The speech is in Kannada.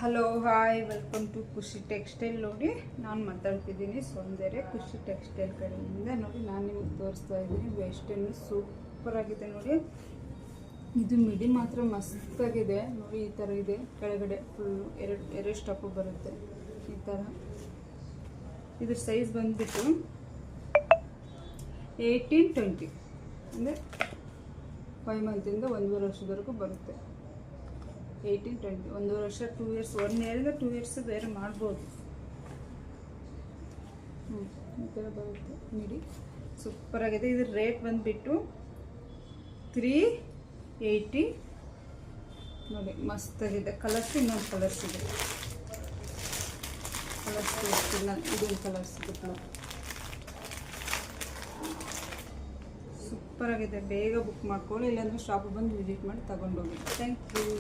ಹಲೋ ಹಾಯ್ ವೆಲ್ಕಮ್ ಟು ಖುಷಿ ಟೆಕ್ಸ್ಟೈಲ್. ನೋಡಿ ನಾನು ಮಾತಾಡ್ತಿದ್ದೀನಿ ಸೌಂದರ್ಯ ಖುಷಿ ಟೆಕ್ಸ್ಟೈಲ್ ಕಡೆಯಿಂದ. ನೋಡಿ ನಾನು ನಿಮಗೆ ತೋರಿಸ್ತಾ ಇದ್ದೀನಿ ವೆಸ್ಟರ್ನ್ ಸೂಪರ್ ಆಗಿದೆ. ನೋಡಿ ಇದು ಮಿಡಿ ಮಾತ್ರ ಮಸ್ತಾಗಿದೆ. ನೋಡಿ ಈ ಥರ ಇದೆ, ಕೆಳಗಡೆ ಫುಲ್ಲು ಎರಡು ಸ್ಟಪ್ಪು ಬರುತ್ತೆ ಈ ಥರ. ಇದ್ರ ಸೈಜ್ ಬಂದುಬಿಟ್ಟು 18-20 ಅಂದರೆ 5 ಮಂತಿಂದ 1.5 ವರ್ಷದವರೆಗೂ ಬರುತ್ತೆ. 18-20 1.5 ವರ್ಷ, 2 ಇಯರ್ಸ್, 1 ಇಯರಿಂದ 2 ಇಯರ್ಸ್ ಬೇರೆ ಮಾಡ್ಬೋದು. ಈ ಥರ ಬರುತ್ತೆ ಮಿಡಿ, ಸೂಪರಾಗಿದೆ. ಇದ್ರ ರೇಟ್ ಬಂದುಬಿಟ್ಟು 380. ನೋಡಿ ಮಸ್ತಾಗಿದೆ. ಕಲರ್ಸ್ ಇನ್ನೊಂದು ಕಲರ್ಸ್ ಇದೆ, ಕಲರ್ಸ್ ತೋರಿಸ್ತೀನಿ ನಾನು. ಇದೊಂದು ಕಲರ್ಸ್ ಇದೆ, ಸೂಪರಾಗಿದೆ. ಬೇಗ ಬುಕ್ ಮಾಡ್ಕೊಳ್ಳಿ, ಇಲ್ಲಾಂದರೆ ಶಾಪಿಗೆ ಬಂದು ವಿಸಿಟ್ ಮಾಡಿ ತಗೊಂಡೋಗಿ. Thank you.